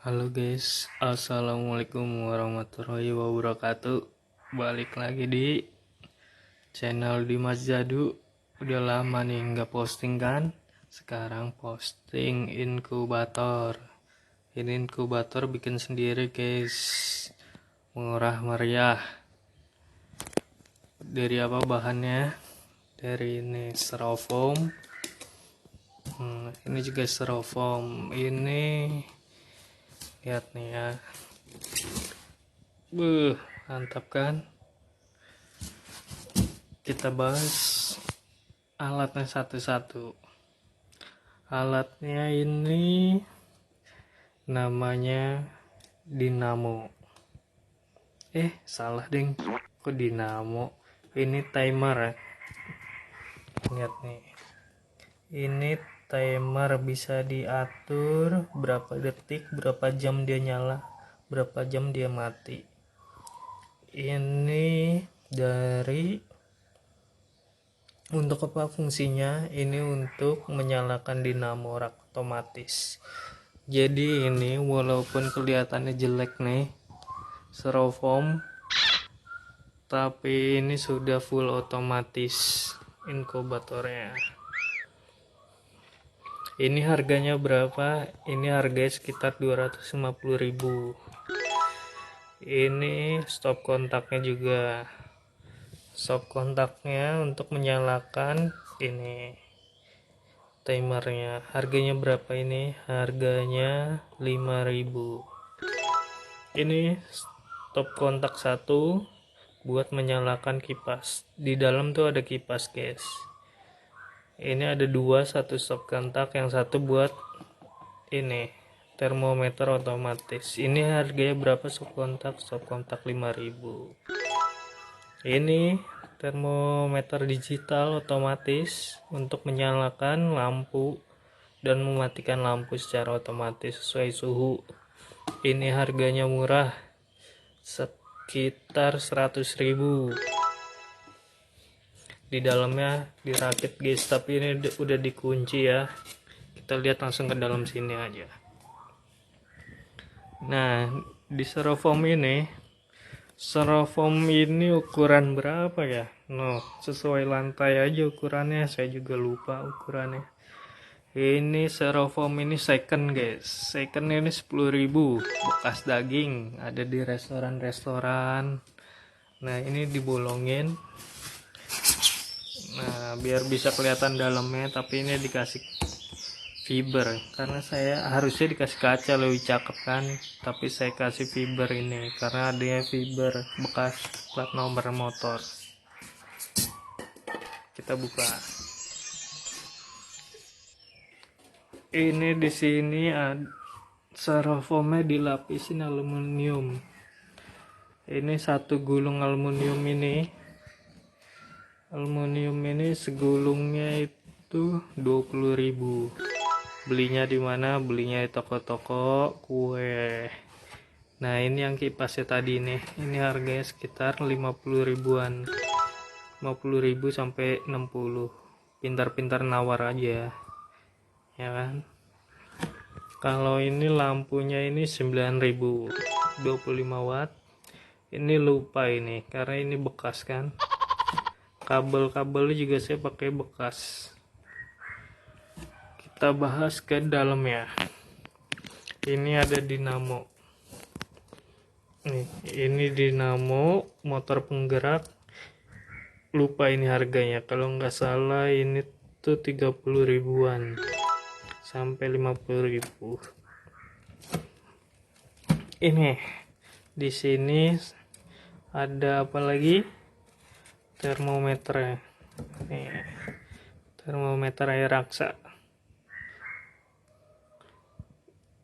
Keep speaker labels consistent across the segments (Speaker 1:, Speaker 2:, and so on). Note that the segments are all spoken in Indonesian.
Speaker 1: Halo guys, assalamualaikum warahmatullahi wabarakatuh. Balik lagi di channel Dimas Jadu. Udah lama nih nggak posting kan? Sekarang posting inkubator. Ini inkubator bikin sendiri guys, murah meriah. Dari apa bahannya? Dari ini styrofoam. Ini juga styrofoam. Ini lihat nih ya. Mantap kan? Kita bahas alatnya satu-satu. Alatnya ini namanya dinamo. Salah ding. Kok dinamo? Ini timer ya. Lihat nih. Ini timer bisa diatur berapa detik, berapa jam dia nyala, berapa jam dia mati. Ini untuk apa fungsinya? Ini untuk menyalakan dinamo rak otomatis. Jadi ini walaupun kelihatannya jelek nih styrofoam, tapi ini sudah full otomatis inkubatornya. Ini harganya berapa? Ini harganya sekitar 250.000. Ini stop kontaknya juga. Stop kontaknya untuk menyalakan ini timernya. Harganya berapa ini? Harganya 5.000. Ini stop kontak satu buat menyalakan kipas. Di dalam tuh ada kipas guys. Ini ada dua, satu stop kontak, yang satu buat ini termometer otomatis. Ini harganya berapa stop kontak? Stop kontak 5.000. Ini termometer digital otomatis untuk menyalakan lampu dan mematikan lampu secara otomatis sesuai suhu. Ini harganya murah, sekitar 100.000. Di dalamnya dirakit guys, tapi ini udah dikunci ya. Kita lihat langsung ke dalam sini aja. Nah, di styrofoam ini ukuran berapa ya? Sesuai lantai aja ukurannya, saya juga lupa ukurannya. Ini styrofoam ini second guys. Second ini 10.000, bekas daging, ada di restoran-restoran. Nah, ini dibolongin. Nah, biar bisa kelihatan dalamnya, tapi ini dikasih fiber karena saya harusnya dikasih kaca lebih cakep kan, tapi saya kasih fiber ini karena dia fiber bekas plat nomor motor. Kita buka. Ini di sini styrofoamnya dilapisin aluminium. Ini satu gulung aluminium ini. Aluminium ini segulungnya itu 20.000. Belinya di mana? Belinya di toko-toko kue. Nah, ini yang kipasnya tadi nih. Ini harganya sekitar 50.000-an. 50.000 sampai 60. Pintar-pintar nawar aja. Ya kan? Kalau ini lampunya ini 9.000. 25 watt. Ini lupa ini karena ini bekas kan. Kabel-kabelnya juga saya pakai bekas. Kita bahas ke dalamnya. Ini ada dinamo. Ini dinamo motor penggerak. Lupa ini harganya. Kalau nggak salah ini tuh 30.000-an sampai 50.000. Ini di sini ada apa lagi? Termometer. Termometer air raksa.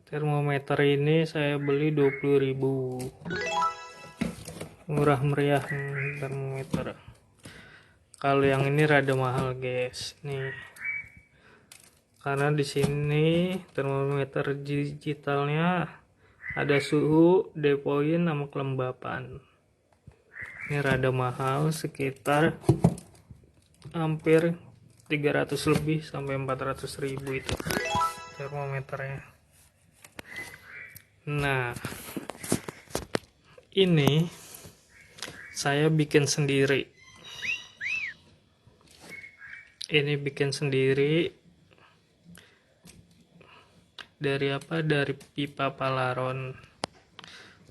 Speaker 1: Termometer ini saya beli 20.000. Murah meriah termometer. Kalau yang ini rada mahal guys. Nih. Karena di sini termometer digitalnya ada suhu, depoin sama kelembapan. Ini rada mahal, sekitar hampir 300 lebih sampai 400.000 itu termometernya. Nah, ini saya bikin sendiri. Ini bikin sendiri dari apa? Dari pipa palaron.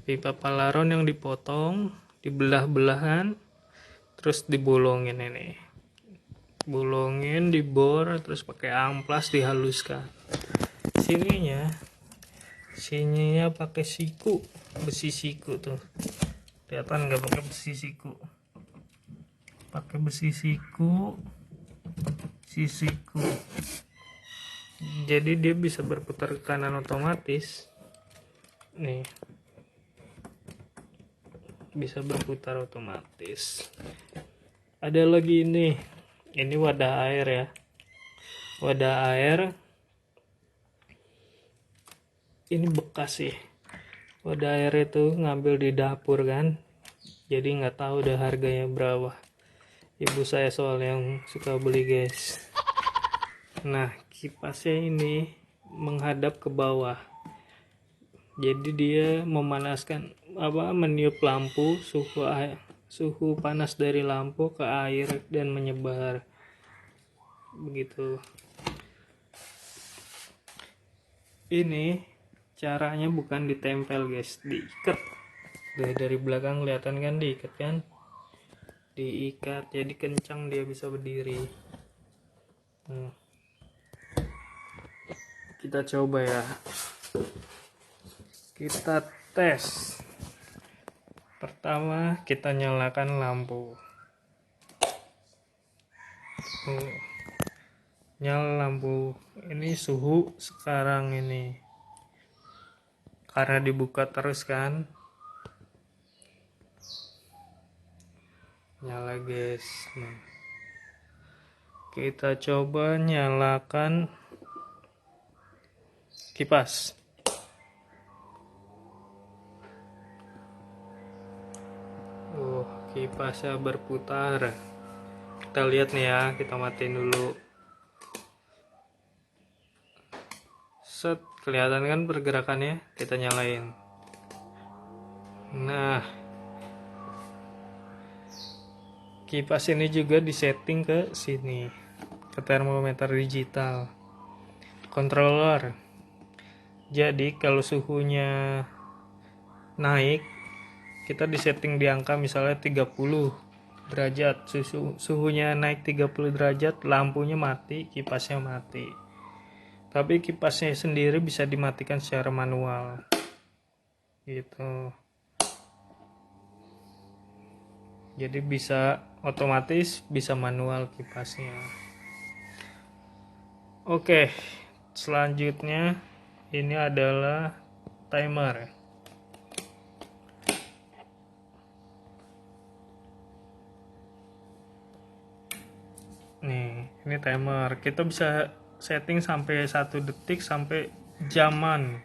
Speaker 1: Pipa palaron yang dipotong, dibelah-belahan, terus dibolongin ini. Bolongin, dibor, terus pakai amplas dihaluskan. Sininya pakai siku, besi siku tuh. Kelihatan nggak pakai besi siku? Pakai besi siku, sisiku. Jadi dia bisa berputar ke kanan otomatis. Nih. Bisa berputar otomatis. Ada lagi ini wadah air ya. Wadah air ini bekas sih. Wadah air itu ngambil di dapur kan, jadi nggak tahu udah harganya berapa. Ibu saya soal yang suka beli guys. Nah, kipasnya ini menghadap ke bawah, jadi dia memanaskan meniup lampu, suhu panas dari lampu ke air dan menyebar begitu. Ini caranya bukan ditempel guys, diikat. Dari belakang kelihatan kan, diikat kan, diikat jadi kencang, dia bisa berdiri. Kita coba ya, kita tes. Pertama kita nyalakan lampu. Nyala lampu. Ini suhu sekarang ini karena dibuka terus kan. Nyala guys. Nah, kita coba nyalakan kipas. Kipasnya berputar. Kita lihat nih ya, kita matiin dulu. Set, kelihatan kan pergerakannya? Kita nyalain. Nah, kipas ini juga disetting ke sini, ke termometer digital controller. Jadi kalau suhunya naik, kita disetting di angka misalnya 30 derajat. Suhunya naik 30 derajat, lampunya mati, kipasnya mati. Tapi kipasnya sendiri bisa dimatikan secara manual gitu. Jadi bisa otomatis, bisa manual kipasnya. Oke, selanjutnya ini adalah timer. Nih, ini timer. Kita bisa setting sampai 1 detik sampai jaman.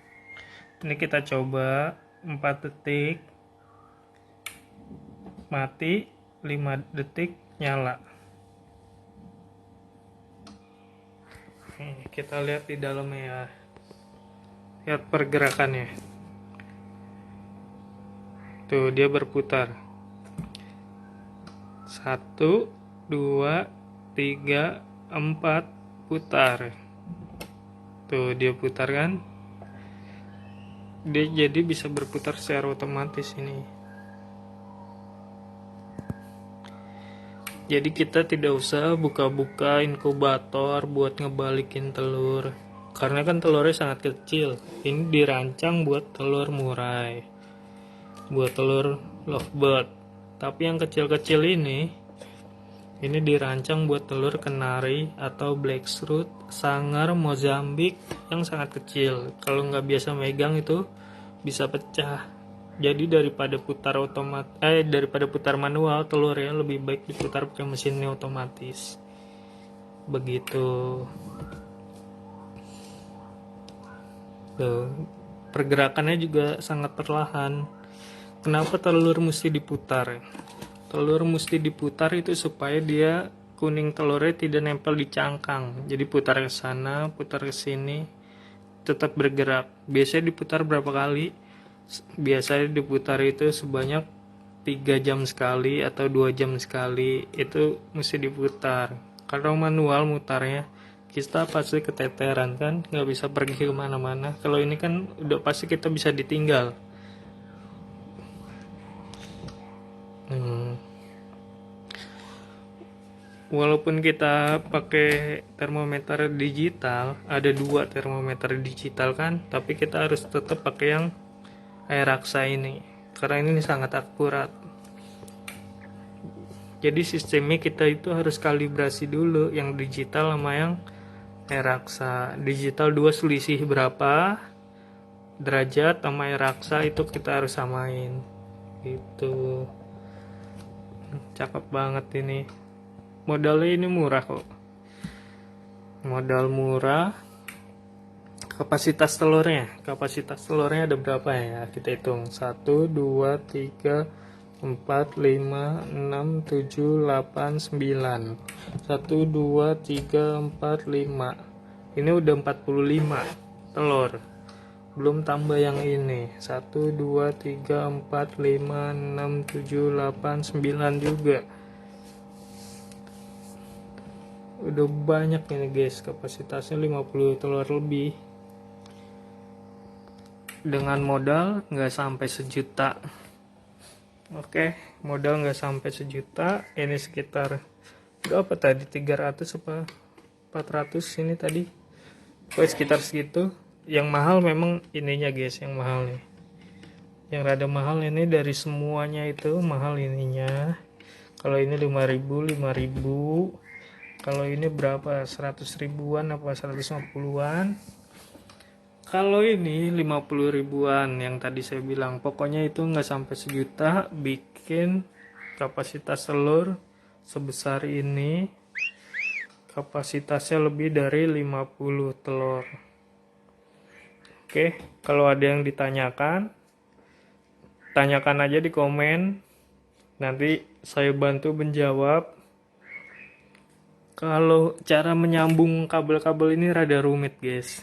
Speaker 1: Ini kita coba 4 detik mati, 5 detik nyala. Nih, kita lihat di dalamnya ya. Lihat pergerakannya. Tuh, dia berputar. 1, 2, 3, 4, putar. Tuh, dia putar kan. Dia jadi bisa berputar secara otomatis ini. Jadi kita tidak usah buka-buka inkubator buat ngebalikin telur, karena kan telurnya sangat kecil. Ini dirancang buat telur murai, buat telur lovebird. Tapi yang kecil-kecil ini dirancang buat telur kenari atau black throat, sangar Mozambik yang sangat kecil. Kalau nggak biasa megang itu bisa pecah. Jadi daripada putar daripada putar manual telur ya, lebih baik diputar pakai mesinnya otomatis. Begitu. Tuh, pergerakannya juga sangat perlahan. Kenapa telur mesti diputar? Telur mesti diputar itu supaya dia kuning telurnya tidak nempel di cangkang. Jadi putar ke sana, putar ke sini. tetap bergerak. Biasanya diputar berapa kali? Biasanya diputar itu sebanyak 3 jam sekali atau 2 jam sekali, itu mesti diputar. Kalau manual mutarnya kita pasti keteteran kan, nggak bisa pergi kemana-mana. Kalau ini kan udah pasti kita bisa ditinggal. Walaupun kita pakai termometer digital, ada 2 termometer digital kan, tapi kita harus tetap pakai yang Airaxa ini, karena ini sangat akurat. Jadi sistemnya kita itu harus kalibrasi dulu yang digital sama yang Airaxa. Digital 2 selisih berapa derajat, sama Airaxa itu kita harus samain. Gitu. Cakep banget ini. Modalnya ini murah kok. Modal murah. Kapasitas telurnya ada berapa ya? Kita hitung. 1, 2, 3, 4, 5, 6, 7, 8, 9. 1, 2, 3, 4, 5. Ini udah 45 telur. Belum tambah yang ini. 1, 2, 3, 4, 5, 6, 7, 8, 9 juga. Udah banyak ini guys, kapasitasnya 50 telur lebih. Dengan modal nggak sampai sejuta. Oke, modal nggak sampai sejuta. Ini sekitar berapa tadi, 300 apa 400 ini tadi. Pokoknya sekitar segitu. Yang mahal memang ininya guys, yang mahal nih. Yang rada mahal ini dari semuanya itu mahal ininya. Kalau ini 5.000. Kalau ini berapa? 100 ribuan apa 150-an. Kalau ini 50 ribuan yang tadi saya bilang. Pokoknya itu nggak sampai sejuta, bikin kapasitas telur sebesar ini. Kapasitasnya lebih dari 50 telur. Oke, kalau ada yang ditanyakan, tanyakan aja di komen. Nanti saya bantu menjawab. Kalau cara menyambung kabel-kabel ini rada rumit guys,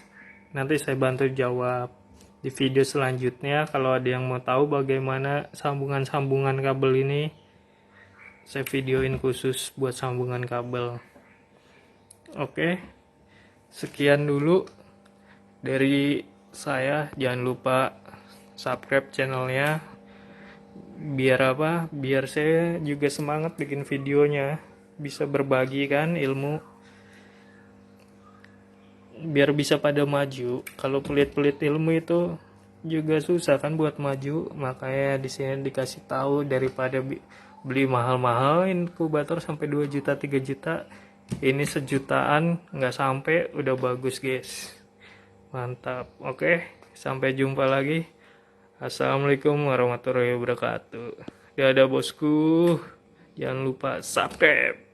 Speaker 1: nanti saya bantu jawab di video selanjutnya. Kalau ada yang mau tahu bagaimana sambungan-sambungan kabel ini, saya videoin khusus buat sambungan kabel. Oke, sekian dulu dari saya. Jangan lupa subscribe channelnya, biar apa, biar saya juga semangat bikin videonya, bisa berbagi kan ilmu, biar bisa pada maju. Kalau pelit-pelit ilmu itu juga susah kan buat maju. Makanya di sini dikasih tahu, daripada beli mahal-mahal inkubator sampai 2 juta 3 juta, ini sejutaan nggak sampai udah bagus guys. Mantap. Oke, sampai jumpa lagi. Assalamualaikum warahmatullahi wabarakatuh. Dadah bosku. Jangan lupa subscribe.